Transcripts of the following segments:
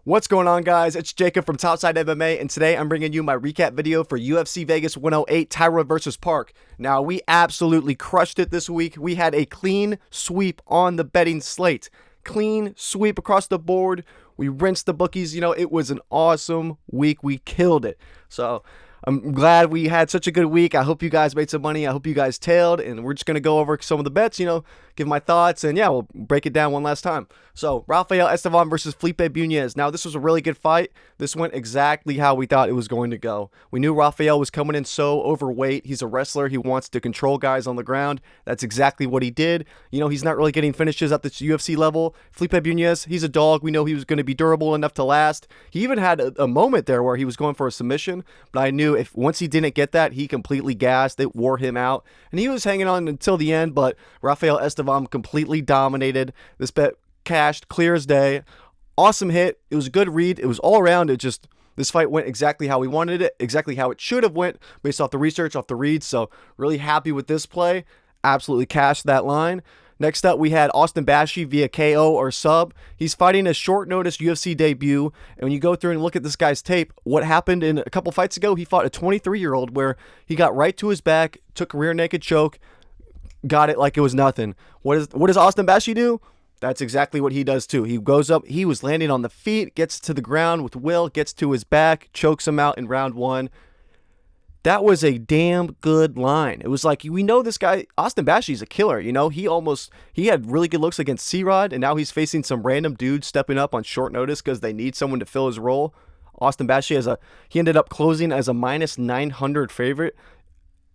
What's going on, guys? It's Jacob from Topside MMA, and today I'm bringing you my recap video for UFC Vegas 108 Taira versus Park. Now, we absolutely crushed it this week. We had a clean sweep on the betting slate. Clean sweep across the board. We rinsed the bookies. It was an awesome week. We killed it. So I'm glad we had such a good week. I hope you guys made some money. I hope you guys tailed, and we're just going to go over some of the bets, give my thoughts, and yeah, we'll break it down one last time. So, Rafael Estevam versus Felipe Bunez. Now, this was a really good fight. This went exactly how we thought it was going to go. We knew Rafael was coming in so overweight. He's a wrestler. He wants to control guys on the ground. That's exactly what he did. He's not really getting finishes at the UFC level. Felipe Bunez, he's a dog. We know he was going to be durable enough to last. He even had a moment there where he was going for a submission, but I knew if once he didn't get that, he completely gassed. It wore him out, and he was hanging on until the end, but Rafael Estevam completely dominated. This bet cashed clear as day. Awesome hit. It was a good read. It was all around. This fight went exactly how we wanted it, exactly how it should have went based off the research, off the reads. So really happy with this play. Absolutely cashed that line. Next up, we had Austin Bashi via KO or sub. He's fighting a short notice UFC debut. And when you go through and look at this guy's tape, what happened in a couple fights ago, he fought a 23-year-old where he got right to his back, took a rear naked choke, got it like it was nothing. What does Austin Bashi do? That's exactly what he does too. He goes up, he was landing on the feet, gets to the ground with will, gets to his back, chokes him out in round one. That was a damn good line. It was like, we know this guy, Austin Bashi's a killer. He had really good looks against C-Rod, and now he's facing some random dude stepping up on short notice because they need someone to fill his role. Austin Bashi, he ended up closing as a minus 900 favorite.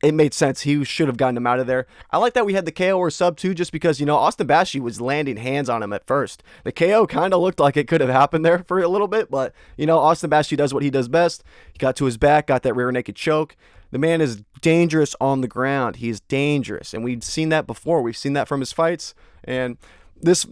It made sense. He should have gotten him out of there. I like that we had the KO or sub too, just because, Austin Bashi was landing hands on him at first. The KO kind of looked like it could have happened there for a little bit, but, Austin Bashi does what he does best. He got to his back, got that rear naked choke. The man is dangerous on the ground. He's dangerous, and we've seen that before. We've seen that from his fights, and this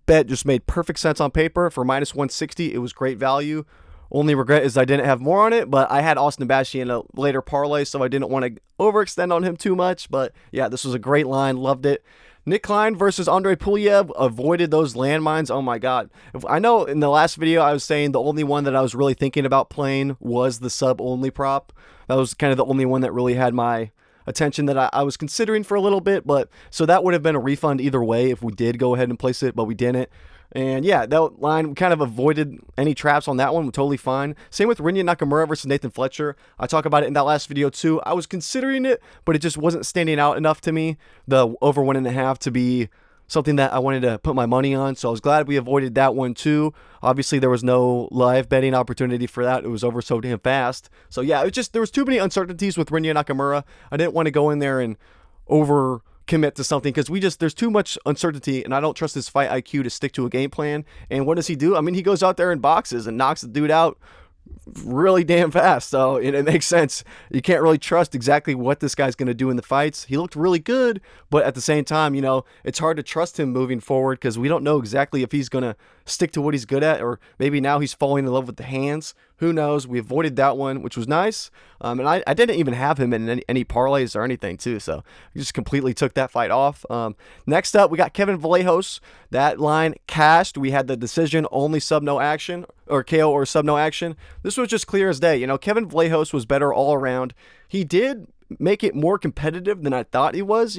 bet just made perfect sense on paper. For minus 160, it was great value. Only regret is I didn't have more on it, but I had Austin Bashi in a later parlay, so I didn't want to overextend on him too much. But yeah, this was a great line. Loved it. Nick Klein versus Andre Pulyev, avoided those landmines. Oh my God. I know in the last video I was saying the only one that I was really thinking about playing was the sub-only prop. That was kind of the only one that really had my attention that I was considering for a little bit. But so that would have been a refund either way if we did go ahead and place it, but we didn't. And yeah, that line, we kind of avoided any traps on that one. We're totally fine. Same with Rinya Nakamura versus Nathan Fletcher. I talk about it in that last video too. I was considering it, but it just wasn't standing out enough to me. The over 1.5 to be something that I wanted to put my money on. So I was glad we avoided that one too. Obviously, there was no live betting opportunity for that. It was over so damn fast. So yeah, there was too many uncertainties with Rinya Nakamura. I didn't want to go in there and over commit to something because there's too much uncertainty, and I don't trust his fight IQ to stick to a game plan. And what does he do? I mean, he goes out there and boxes and knocks the dude out really damn fast. So it makes sense. You can't really trust exactly what this guy's going to do in the fights. He looked really good, but at the same time, it's hard to trust him moving forward because we don't know exactly if he's going to stick to what he's good at, or maybe now he's falling in love with the hands. Who knows? We avoided that one, which was nice. And I didn't even have him in any parlays or anything too, so we just completely took that fight off. Next up, we got Kevin Vallejos. That line cashed. We had the decision only sub no action, or KO or sub no action. This was just clear as day. Kevin Vallejos was better all around. He did make it more competitive than I thought he was.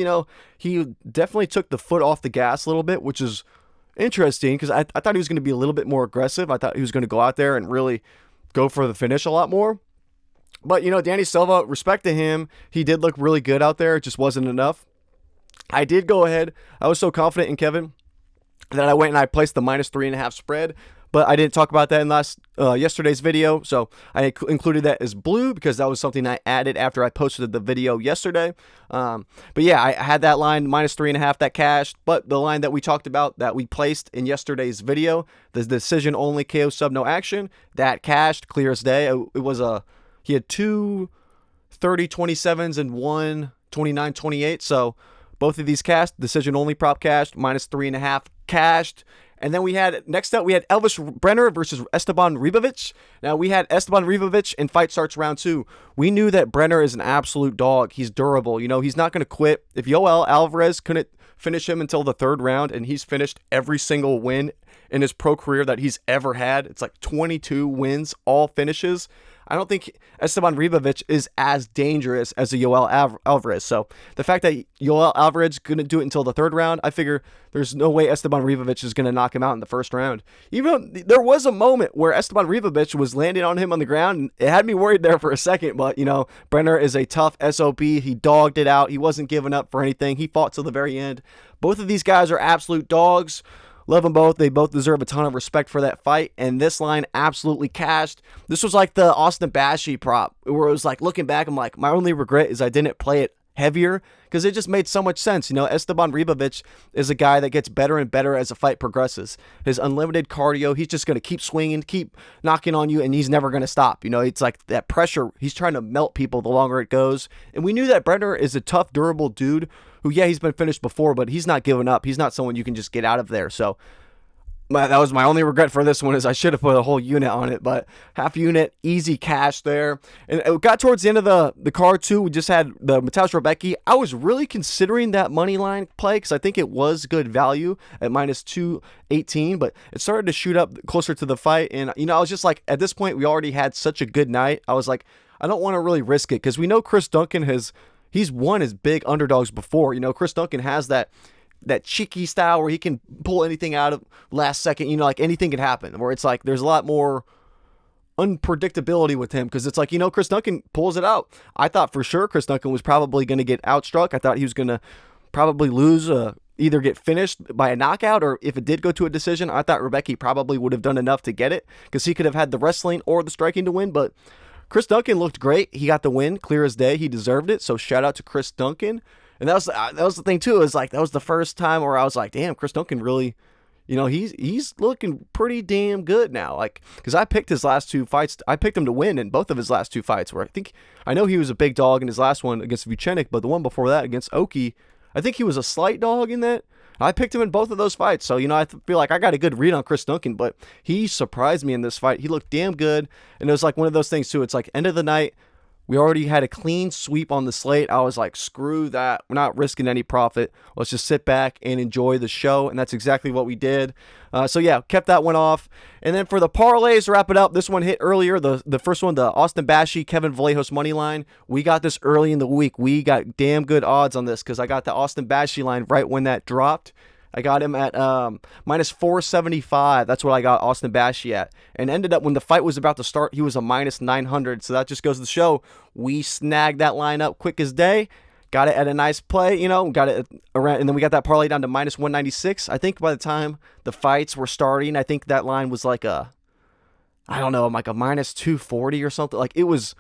He definitely took the foot off the gas a little bit, which is interesting because I thought he was going to be a little bit more aggressive. I thought he was going to go out there and really go for the finish a lot more. But, Danny Silva, respect to him. He did look really good out there. It just wasn't enough. I did go ahead. I was so confident in Kevin that I went and I placed the minus 3.5 spread. But I didn't talk about that in yesterday's video, so I included that as blue because that was something I added after I posted the video yesterday. But yeah, I had that line minus 3.5 that cashed, but the line that we talked about that we placed in yesterday's video, the decision only KO sub no action, that cashed clear as day. He had two 30-27s and one 29-28, so both of these cashed. Decision only prop cashed, minus 3.5 cashed. And then next up, we had Elvis Brenner versus Esteban Ribovic. Now, we had Esteban Ribovic in Fight Starts Round 2. We knew that Brenner is an absolute dog. He's durable. He's not going to quit. If Yoel Alvarez couldn't finish him until the third round, and he's finished every single win in his pro career that he's ever had. It's like 22 wins, all finishes. I don't think Esteban Ribovic is as dangerous as a Yoel Alvarez. So the fact that Yoel Alvarez is going to do it until the third round, I figure there's no way Esteban Ribovic is going to knock him out in the first round. Even though there was a moment where Esteban Ribovic was landing on him on the ground, and it had me worried there for a second. But, Brenner is a tough SOB. He dogged it out. He wasn't giving up for anything. He fought till the very end. Both of these guys are absolute dogs. Love them both. They both deserve a ton of respect for that fight. And this line absolutely cashed. This was like the Austin Bashi prop, where it was like, looking back, I'm like, my only regret is I didn't play it heavier, because it just made so much sense. Esteban Ribovic is a guy that gets better and better as the fight progresses. His unlimited cardio, he's just going to keep swinging, keep knocking on you, and he's never going to stop. It's like that pressure. He's trying to melt people the longer it goes. And we knew that Brenner is a tough, durable dude who, he's been finished before, but he's not giving up. He's not someone you can just get out of there. So that was my only regret for this one, is I should have put a whole unit on it, but half unit, easy cash there. And it got towards the end of the card too. We just had the Mateusz Rebecki. I was really considering that money line play, because I think it was good value at minus 218, but it started to shoot up closer to the fight. And, I was just like, at this point, we already had such a good night. I was like, I don't want to really risk it, because we know Chris Duncan he's won his big underdogs before. Chris Duncan has that cheeky style where he can pull anything out of last second. Like anything can happen, where it's like there's a lot more unpredictability with him, because it's like, Chris Duncan pulls it out. I thought for sure Chris Duncan was probably going to get outstruck. I thought he was going to probably lose, either get finished by a knockout, or if it did go to a decision, I thought Rebecki probably would have done enough to get it, because he could have had the wrestling or the striking to win. But Chris Duncan looked great. He got the win, clear as day. He deserved it. So shout out to Chris Duncan. And that was the thing too. Is like, that was the first time where I was like, damn, Chris Duncan really, he's looking pretty damn good now. Like, because I picked his last two fights. I picked him to win in both of his last two fights. Where I know he was a big dog in his last one against Vucenic, but the one before that against Oki, I think he was a slight dog in that. I picked him in both of those fights. So, I feel like I got a good read on Chris Duncan, but he surprised me in this fight. He looked damn good. And it was like one of those things too. It's like end of the night, we already had a clean sweep on the slate. I was like, screw that. We're not risking any profit. Let's just sit back and enjoy the show. And that's exactly what we did. So yeah, kept that one off. And then for the parlays, to wrap it up, this one hit earlier. The first one, the Austin Bashi, Kevin Vallejos money line. We got this early in the week. We got damn good odds on this, because I got the Austin Bashi line right when that dropped. I got him at minus 475. That's what I got Austin Bashi at. And ended up, when the fight was about to start, he was a minus 900. So that just goes to show we snagged that line up quick as day. Got it at a nice play, got it around, and then we got that parlay down to minus 196. I think by the time the fights were starting, I think that line was like like a minus 240 or something. Like it was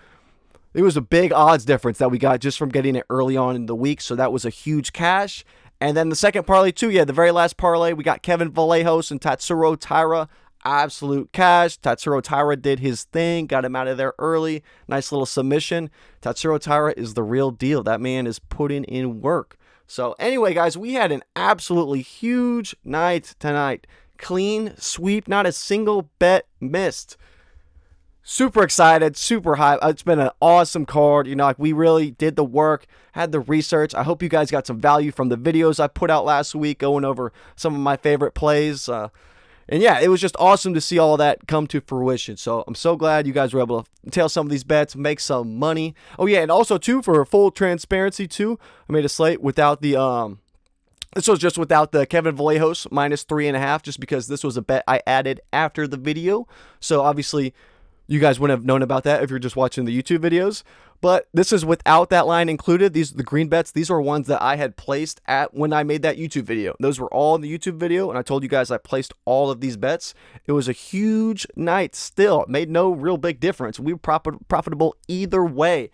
a big odds difference that we got just from getting it early on in the week. So that was a huge cash. And then the second parlay too, the very last parlay, we got Kevin Vallejos and Tatsuro Taira. Absolute cash. Tatsuro Taira did his thing, got him out of there early. Nice little submission. Tatsuro Taira is the real deal. That man is putting in work. So anyway, guys, we had an absolutely huge night tonight. Clean sweep, not a single bet missed. Super excited, super hyped. It's been an awesome card. Like we really did the work, had the research. I hope you guys got some value from the videos I put out last week, going over some of my favorite plays. And yeah, it was just awesome to see all that come to fruition. So I'm so glad you guys were able to tail some of these bets, make some money. Oh yeah, and also too, for full transparency too, I made a slate without the this was just without the Kevin Vallejos minus 3.5, just because this was a bet I added after the video. So obviously, you guys wouldn't have known about that if you're just watching the YouTube videos. But this is without that line included. These are the green bets. These are ones that I had placed at when I made that YouTube video. Those were all in the YouTube video, and I told you guys I placed all of these bets. It was a huge night still. It made no real big difference. We were profitable either way.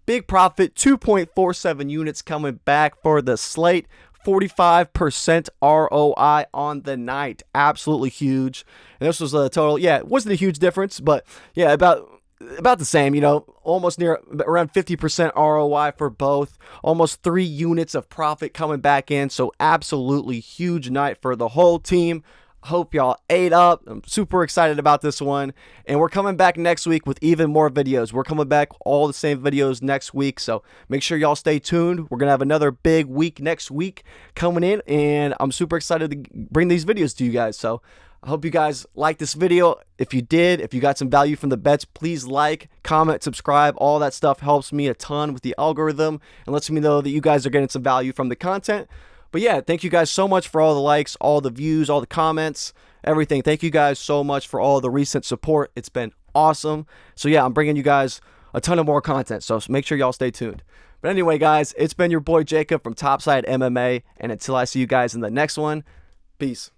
Big profit, 2.47 units coming back for the slate. 45% ROI on the night. Absolutely huge. And this was a total, it wasn't a huge difference, but yeah, about the same, almost near around 50% ROI for both. Almost 3 units of profit coming back in. So absolutely huge night for the whole team. Hope y'all ate up. I'm super excited about this one. And we're coming back next week with even more videos. We're coming back all the same videos next week. So make sure y'all stay tuned. We're going to have another big week next week coming in. And I'm super excited to bring these videos to you guys. So I hope you guys liked this video. If you did, if you got some value from the bets, please like, comment, subscribe. All that stuff helps me a ton with the algorithm and lets me know that you guys are getting some value from the content. But yeah, thank you guys so much for all the likes, all the views, all the comments, everything. Thank you guys so much for all the recent support. It's been awesome. So yeah, I'm bringing you guys a ton of more content. So make sure y'all stay tuned. But anyway, guys, it's been your boy Jacob from Topside MMA. And until I see you guys in the next one, peace.